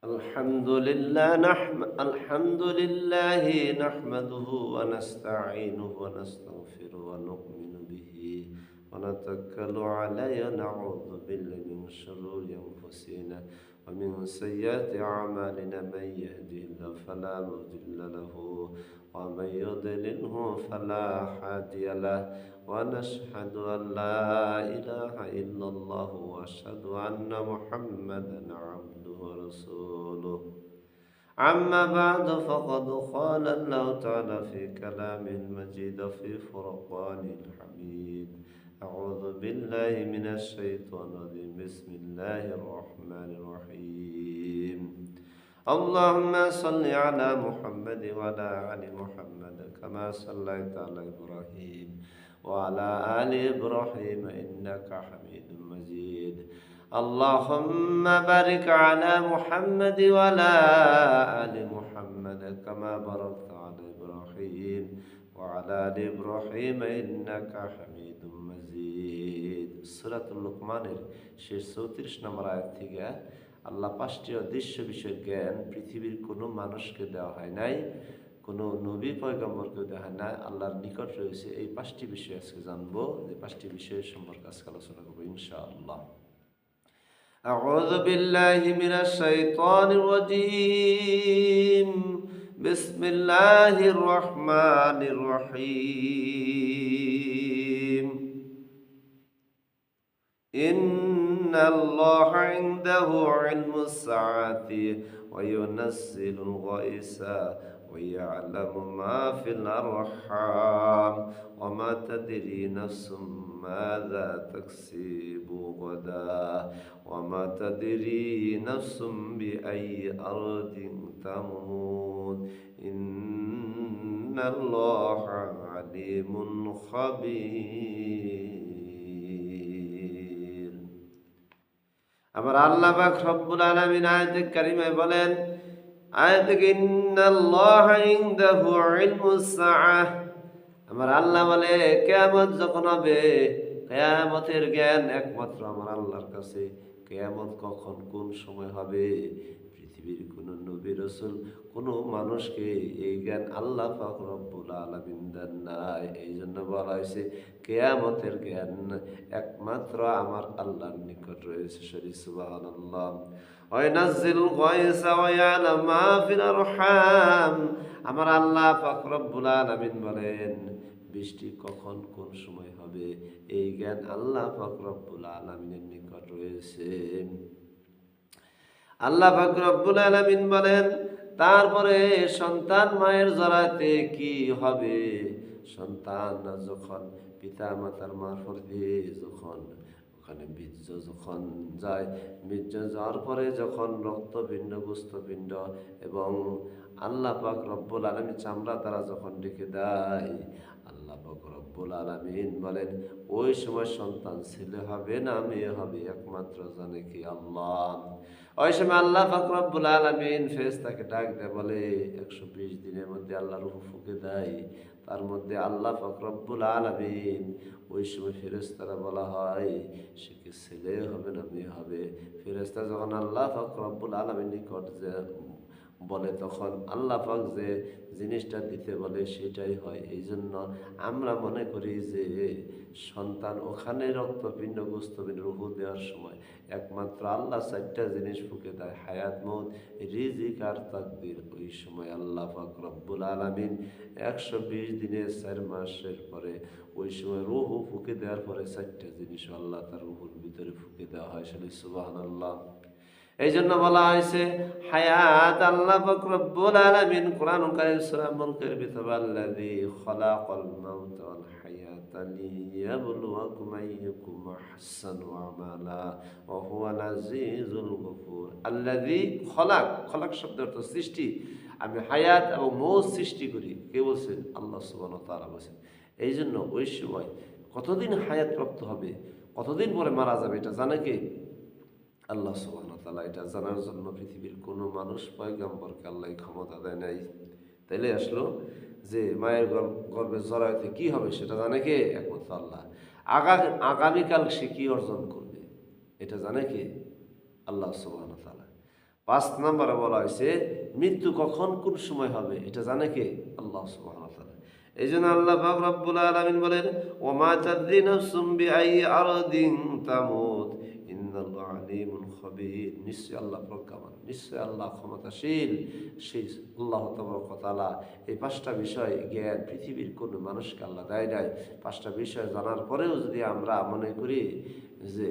الحمد لله نحمده ونستعينه ونستغفره ونؤمن به ونتوكل عليه ونعوذ بالله من شرور أنفسنا ومن سيئات أعمالنا من يهده الله فلا مضل له ومن يضلله فلا هادي له ونشهد أن لا إله إلا الله وأشهد أن محمدا عبده ورسوله. أما بعد فقد قال الله تعالى في كلامه المجيد في فرقانه الحميد. أعوذ بالله من الشيطان الرجيم. بسم الله الرحمن الرحيم. اللهم صل على محمد وعلى آل محمد كما صليت على إبراهيم وعلى آل إبراهيم إنك حميد مجيد. اللهم بارك على محمد وعلى آل محمد كما باركت على إبراهيم وعلى آل إبراهيم إنك حميد مجيد. সূরাতুল লুকমানের শেষ 34 নম্বর আয়াত থেকে আল্লাহ 5টি অদৃশ্য বিষয়ের জ্ঞান পৃথিবীর কোনো মানুষকে দেওয়া হয় নাই, কোনো নবী পয়গম্বরকে দেওয়া হয় নাই, আল্লাহর নিকট রয়েছে। এই 5টি বিষয় আজকে জানবো, যে 5টি বিষয়ের সম্পর্কে আজকে আলোচনা করবো ইনশাআল্লাহ। أعوذ بالله من الشيطان الرجيم. بسم الله الرحمن الرحيم. إن الله عنده علم الساعة وينزل الغيث ويعلم ما في الأرحام وما تدري نفس ماذا تكسب غدا وما تدري نفس بأي أرض تموت إن الله عليم خبير. আমার আল্লাহ পাক রব্বুল আলামিন আয়াতে কারিমায় বলেন, আয়াতে ইন্নাল্লাহা ইনদাহু ইলমুস সাআহ, আমার আল্লাহ বলে কিয়ামত যখন হবে, কিয়ামতের জ্ঞান একমাত্র আমার আল্লাহর কাছে। কিয়ামত কখন কোন সময় হবে পৃথিবীর কোন নবী রাসূল কোন মানুষকে এই জ্ঞান আল্লাহ পাক রব্বুল আলামিন দেন নাই। এই জন্য বলা হয়েছে কিয়ামতের জ্ঞান একমাত্র আমার আল্লাহর নিকট রয়েছে। শরীফ সুবহানাল্লাহ। ওয়াইনাজ্জিলুল গায়সা ওয়া ইয়ালামু মা ফিল আরহাম, আমার আল্লাহ পাক রব্বুল আলামিন বলেন বৃষ্টি কখন কোন সময় হবে এই জ্ঞান আল্লাহ পাক রব্বুল আলামিনের নিকট রয়েছে। আল্লাহ পাক রব্বুল আলামিন বলেন তারপরে সন্তান মায়ের জরাতে কি হবে, সন্তান যখন পিতা মাতার মারফত দিয়ে যখন ওখানে বীর্য যখন যায়, বীর্য যাওয়ার পরে যখন রক্তপিণ্ড গোস্তপিণ্ড এবং আল্লাহ পাক রব্বুল আলামিন চামড়া তারা যখন ডেকে দেয়, আল্লাহ পাক রব্বুল আলামিন বলেন ওই সময় সন্তান ছেলে হবে না মেয়ে হবে একমাত্র জানে কি আল্লাহ। ওই সময় আল্লাহ পাক রব্বুল আলামিন ফেরেশতাকে ডাক দেয়, বলে 120 দিনের মধ্যে আল্লাহ রূহ ফুঁকে দেয়। তার মধ্যে আল্লাহ পাক রব্বুল আলামিন ওই সময় ফেরেশতারা বলা হয় সে কি ছেলে হবে না মেয়ে হবে। ফেরেশতা যখন আল্লাহ পাক রব্বুল আলামিন নিকট যে বলে তখন আল্লাহ পাক যে জিনিসটা দিতে বলে সেটাই হয়। এই জন্য আমরা মনে করি যে সন্তান ওখানে রক্তপিণ্ড গোস্তপিণ্ড রূহ দেওয়ার সময় একমাত্র আল্লাহ 4টা জিনিস ফুঁকে দেয়, হায়াত, মউত, রিজিক আর তাকদীর। ওই সময় আল্লাহ পাক রব্বুল আলামিন 120 দিনের 4 মাসের পরে ওই সময় রূহ ফুঁকে দেওয়ার পরে 4টা জিনিস আল্লাহ তার রূহের ভিতরে ফুঁকে দেওয়া হয়। সুবহানাল্লাহ। এই জন্য বলা হয়েছে হায়াত আল্লাহ পাক রব্বুল আলামিন কোরআন কারীম সূরা মুলকের ভিতরে আল্লাযী খালাকাল মাউতা ওয়াল হায়াতা লিয়াবলুয়াকুম আইয়ুকুম আহসানু আমালা ওয়া হুয়াল আজিজুল গফুর। আল্লাযী খলাক শব্দের অর্থ সৃষ্টি। আমি হায়াত এবং মউত সৃষ্টি করি। কে বলছেন? আল্লাহ সুবহানাহু ওয়া তাআলা বলেন। এই জন্য ওই সময় কতদিন হায়াত প্রাপ্ত হবে, কতদিন পরে মারা যাবে এটা জানে কে? আল্লাহ সুবহানাহু ওয়া তাআলা। এটা জানার জন্য পৃথিবীর কোনো মানুষ পয়গম্বরকে আল্লাহ ক্ষমতা দেয় নাই। তাইলে আসলো যে মায়ের গর্ভে জরায়ুতে কি হবে সেটা জানে কে? একমাত্র আল্লাহ। আগামীকাল সে কি অর্জন করবে এটা জানে কে? আল্লাহ সুবহানাহু ওয়া তাআলা। 5 নম্বরে বলা হয়েছে মৃত্যু কখন কোন সময় হবে এটা জানে কে? আল্লাহ সুবহানাহু ওয়া তাআলা। এই জন্য আল্লাহ পাক রব্বুল আলামিন বলেন, ওমা তাদরি নাফসুম বিআই আরদিন তামুত ইন্নাল্লাহা আলিমুন খবীর। নিশ্চয় আল্লাহ প্রজ্ঞাবান, নিশ্চয় আল্লাহ ক্ষমতাশীল। সেই আল্লাহ তাবারক ওয়া তাআলা এই 5টা বিষয় জ্ঞান পৃথিবীর কোনো মানুষকে আল্লাহ দেয় নাই। 5টা বিষয় জানার পরেও যদি আমরা মনে করি যে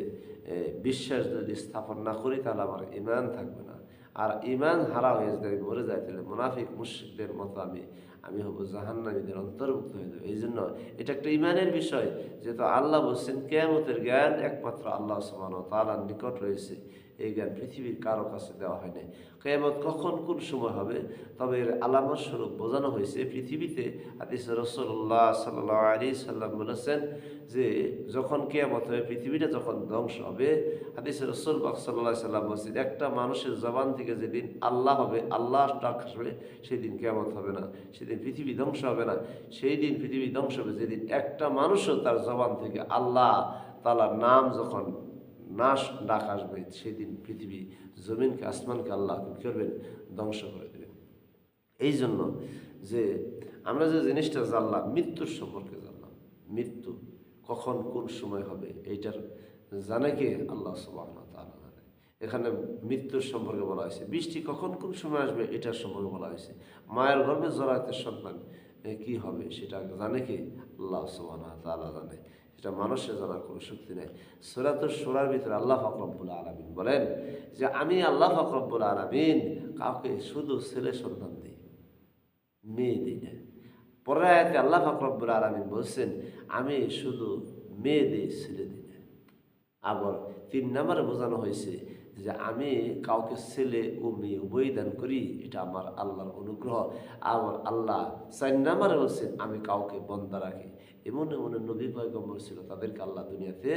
বিশ্বাস যদি স্থাপন না করি তাহলে আমার ঈমান থাকবে না, আর ঈমান হারা হয়ে যদি আমি মরে যাই তাহলে মুনাফিক মুশরিকদের মতো আমি হব জাহান্নামীদের অন্তর্ভুক্ত হয়ে যাবে। এই জন্য এটা একটা ঈমানের বিষয়, যেহেতু আল্লাহ বলছেন কিয়ামতের জ্ঞান একমাত্র আল্লাহ সুবহানাহু ওয়া তাআলার নিকট রয়েছে, এই জ্ঞান পৃথিবীর কারো কাছে দেওয়া হয় নাই। কিয়ামত কখন কোন সময় হবে, তবে এর আলামত স্বরূপ বোঝানো হয়েছে পৃথিবীতে। হাদিসে রাসূলুল্লাহ সাল্লাল্লাহু আলাইহি সাল্লাম বলেছেন যে যখন কিয়ামত হবে, পৃথিবীটা যখন ধ্বংস হবে, হাদিসে রাসূল পাক সাল্লাল্লাহু আলাইহি সাল্লাম বলেছেন একটা মানুষের জবান থেকে যেদিন আল্লাহ হবে, আল্লাহ ডাক আসবে, সেই দিন কিয়ামত হবে না, সেদিন পৃথিবী ধ্বংস হবে না। সেই দিন পৃথিবী ধ্বংস হবে যেদিন একটা মানুষও তার জবান থেকে আল্লাহ তাআলার নাম যখন নাশ ডাক আসবে, সেদিন পৃথিবী জমিনকে আসমানকে আল্লাহ কি করবেন? ধ্বংস করে দেবেন। এই জন্য যে আমরা যে জিনিসটা জানলাম, মৃত্যুর সম্পর্কে জানলাম, মৃত্যু কখন কোন সময় হবে এইটার জানে কে? আল্লাহ সুবহানাহু ওয়া তাআলা জানে। এখানে মৃত্যুর সম্পর্কে বলা হয়েছে, বৃষ্টি কখন কোন সময় আসবে এটার সম্পর্কে বলা হয়েছে, মায়ের গর্ভে জরায়তের সন্তান কি হবে সেটা জানে কে? আল্লাহ সুবহানাহু ওয়া তাআলা জানে। এটা মানুষের জানার কোনো শক্তি নেই। সূরাতুশ শূরার ভিতরে আল্লাহ পাক রব্বুল আলামিন বলেন যে আমি আল্লাহ পাক রব্বুল আলামিন কাউকে শুধু ছেলে সন্তান দিই, মেয়ে দিই না। পরের আয়াতে আল্লাহ পাক রব্বুল আলামিন বলছেন আমি শুধু মেয়ে দিই, ছেলে দিই না। আবার 3 নম্বরে বোঝানো হয়েছে যে আমি কাউকে ছেলে ও মেয়ে উভয় দান করি, এটা আমার আল্লাহর অনুগ্রহ। আবার আল্লাহ 4 নম্বরে বলছেন আমি কাউকে বন্দা রাখি। এমন এমন নবী পয়গম্বর ছিল, তাদেরকে আল্লাহ দুনিয়াতে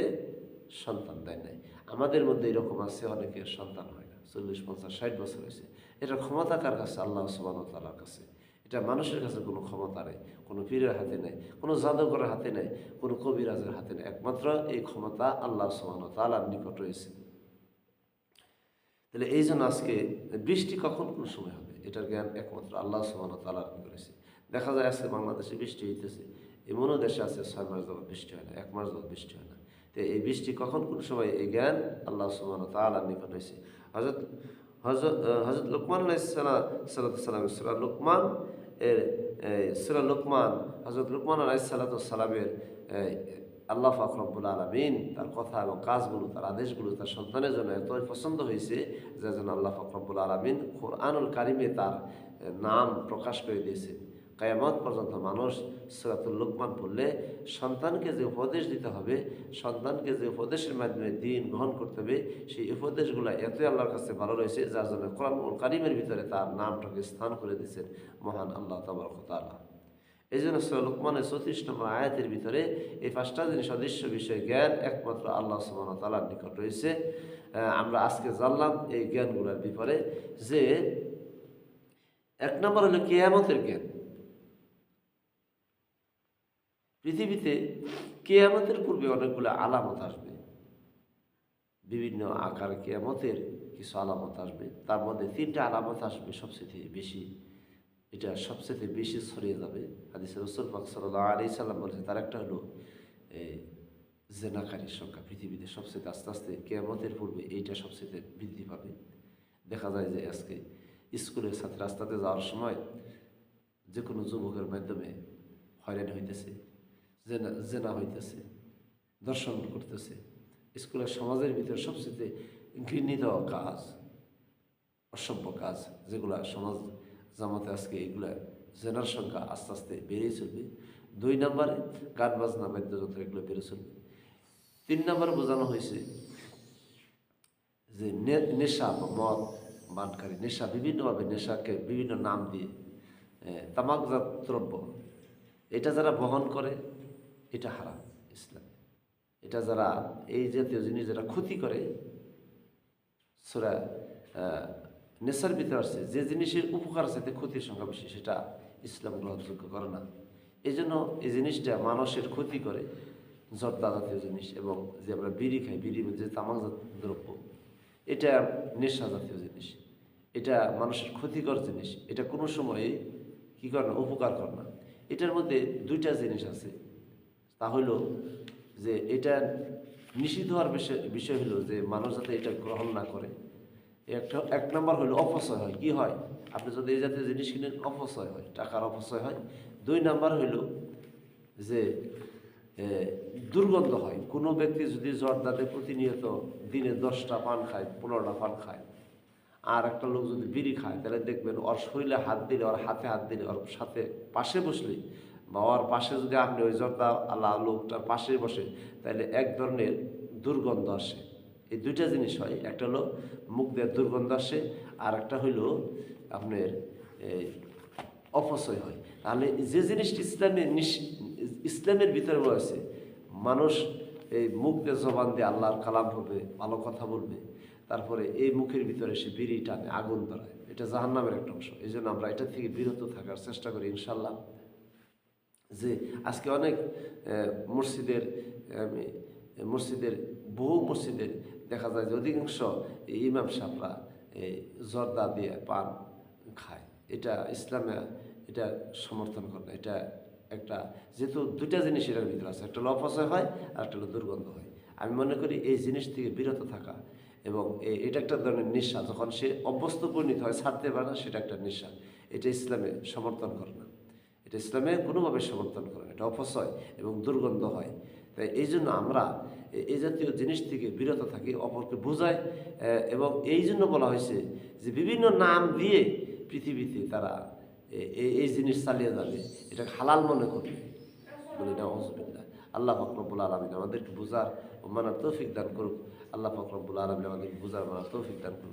সন্তান দেয় নাই। আমাদের মধ্যে এরকম আছে অনেকের সন্তান হয় না, 40, 50, 60 বছর হয়েছে। এটা ক্ষমতা কার কাছে? আল্লাহ সুবহানাহু ওয়া তাআলার কাছে। এটা মানুষের কাছে কোনো ক্ষমতা নেই, কোনো পীরের হাতে নেই, কোনো জাদুকরের হাতে নেই, কোনো কবিরাজের হাতে নেই। একমাত্র এই ক্ষমতা আল্লাহ সুবহানাহু ওয়া তাআলার নিকট রয়েছে। তাহলে এই জন্য আজকে বৃষ্টি কখন কোন সময় হবে এটার জ্ঞান একমাত্র আল্লাহ সুবহানাহু ওয়া তাআলা করেছে। দেখা যায় আজকে বাংলাদেশে বৃষ্টি হইতেছে, এমনও দেশে আছে 6 মাস যাবত বৃষ্টি হয় না, 1 মাস যাবত বৃষ্টি হয় না। তো এই বৃষ্টি কখন কোন সময়, এই জ্ঞান আল্লাহ সুবহানাহু ওয়া তাআলার নিকট রয়েছে। হযরত হযরত হযরত লুকমান আলাইহিস সালাম সূরা লুকমান এর সূরা লুকমান, হযরত লুকমান আলাইহিস সালামের আল্লাহ পাক রব্বুল আলামিন তার কথা এবং কাজগুলো, তার আদেশগুলো তার সন্তানের জন্য এতই পছন্দ হয়েছে যে জন্য আল্লাহ পাক রব্বুল আলামিন কুরআনুল কারিমে তার নাম প্রকাশ করে দিয়েছে। কিয়ামত পর্যন্ত মানুষ সূরাতুল লুকমান পড়লে সন্তানকে যে উপদেশ দিতে হবে, সন্তানকে যে উপদেশের মাধ্যমে দ্বীন গ্রহণ করতে হবে, সেই উপদেশগুলো এতই আল্লাহর কাছে ভালো রয়েছে যার জন্য কুরআনুল কারিমের ভিতরে তার নামটাকে স্থান করে দিয়েছেন মহান আল্লাহ তাবারক ওয়া তাআলা। এই জন্য সূরা লুকমানের 34 নম্বর আয়াতের ভিতরে এই 5টা জিনিস অদৃশ্য বিষয় জ্ঞান একমাত্র আল্লাহ সুবহানাহু ওয়া তাআলার নিকট রয়েছে। আমরা আজকে জানলাম এই জ্ঞানগুলোর ব্যাপারে যে 1 নম্বর হলো কিয়ামতের জ্ঞান। পৃথিবীতে কিয়ামতের পূর্বে অনেকগুলো আলামত আসবে, বিভিন্ন আকার কিয়ামতের কিছু আলামত আসবে। তার মধ্যে 3টা আলামত আসবে সবচেয়ে বেশি, এটা সবচেয়ে বেশি ছড়িয়ে যাবে। হাদিসে রাসূল পাক সাল্লাল্লাহু আলাইহি সাল্লাম বলেছে তার একটা হলো জেনাকারীর সংখ্যা পৃথিবীতে সবচেয়ে আস্তে আস্তে কিয়ামতের পূর্বে এইটা সবচেয়ে বৃদ্ধি পাবে। দেখা যায় যে আজকে স্কুলের ছাত্র রাস্তাতে যাওয়ার সময় যে কোনো যুবকের মাধ্যমে হয়রানি হইতেছে, জেনা হইতেছে, দর্শন করতেছে। স্কুলের সমাজের ভিতরে সবচেয়ে ঘৃণিত কাজ, অসভ্য কাজ যেগুলা সমাজ জামাতে আজকে এগুলা জেনার সংখ্যা আস্তে আস্তে বেড়েই চলবে। 2 নম্বরে গান বাজনা বাদ্যযন্ত্র এগুলো বেড়ে চলবে। 3 নম্বরে বোঝানো হয়েছে যে নেশা বা মদ পানকারী, নেশা বিভিন্নভাবে নেশাকে বিভিন্ন নাম দিয়ে তামাকজাত দ্রব্য, এটা যারা বহন করে এটা হারাম ইসলাম। এটা যারা এই জাতীয় জিনিস যারা ক্ষতি করে, সূরা নেশার ভিতরে আসছে যে জিনিসের উপকার আছে ক্ষতির সংখ্যা বেশি, সেটা ইসলাম গ্রহণযোগ্য করে না। এই জন্য এই জিনিসটা মানুষের ক্ষতি করে, জর্দা জাতীয় জিনিস, এবং যে আমরা বিড়ি খাই, বিড়ির মধ্যে তামাকজাত দ্রব্য, এটা নেশা জাতীয় জিনিস, এটা মানুষের ক্ষতিকর জিনিস, এটা কোনো সময়ে কী করে না, উপকার করে না। এটার মধ্যে দুইটা জিনিস আছে, তা হলো যে এটা নিষিদ্ধ হওয়ার বিষয় হলো যে মানুষ যাতে এটা গ্রহণ না করে। এক নম্বর হলো অপচয় হয়। কি হয়? আপনি যদি এই জাতীয় জিনিস কিনেন, অপচয় হয়, টাকার অপচয় হয়। দুই নাম্বার হইল যে এ, দুর্গন্ধ হয়। কোনো ব্যক্তি যদি জর্দাতে প্রতিনিয়ত দিনে 10টা পান খায়, 15টা পান খায়, আর একটা লোক যদি বিড়ি খায়, তাহলে দেখবেন ওর শরীরে হাত দিলে, ওর হাতে হাত দিলে, ওর সাথে পাশে বসলে বা ওর পাশে যদি আপনি ওই জর্দা আল্লাহ লোকটার পাশে বসে, তাহলে এক ধরনের দুর্গন্ধ আসে। এই দুইটা জিনিস হয়, একটা হলো মুখ দিয়ে দুর্গন্ধ আসে, আর একটা হইলো আপনার এই অপচয় হয়। তাহলে যে জিনিসটি ইসলামের ভিতরে রয়েছে, মানুষ এই মুখ দিয়ে জবান দিয়ে আল্লাহর কালাম হবে, ভালো কথা বলবে, তারপরে এই মুখের ভিতরে সে বিড়ি টানে, আগুন ধরায়, এটা জাহান্নামের একটা অংশ। এই জন্য আমরা এটা থেকে বিরত থাকার চেষ্টা করি ইনশাল্লাহ। যে আজকে অনেক মসজিদের আমি মসজিদের বহু মসজিদের দেখা যায় যে অধিকাংশ ইমাম সাহেবরা এই জর্দা দিয়ে পান খায়। এটা ইসলামে এটা সমর্থন করে না। এটা একটা, যেহেতু দুইটা জিনিস এটার ভিতরে আছে, একটা হলো অপচয় হয় আর একটা হলো দুর্গন্ধ হয়। আমি মনে করি এই জিনিস থেকে বিরত থাকা, এবং এটা একটা ধরনের নেশা, যখন সে অভ্যস্ত পরিণত হয়, ছাড়তে পারে না, সেটা একটা নেশা। এটা ইসলামে সমর্থন করে না, এটা ইসলামে কোনোভাবে সমর্থন করে না, এটা অপচয় এবং দুর্গন্ধ হয়। তাই এই জন্য আমরা এই জাতীয় জিনিস থেকে বিরত থাকি, অপরকে বোঝাই। এবং এই জন্য বলা হয়েছে যে বিভিন্ন নাম দিয়ে পৃথিবীতে তারা এই জিনিস চালিয়ে যাবে, এটা হালাল মনে করবে, বলি না অজবিল্লা। আল্লাহ পাক রব্বুল আলামিন আমাদেরকে বোঝার ও মানার তৌফিক দান করুক। আল্লাহ পাক রব্বুল আলামিন আমাদেরকে বোঝার মানার তৌফিক দান করুক।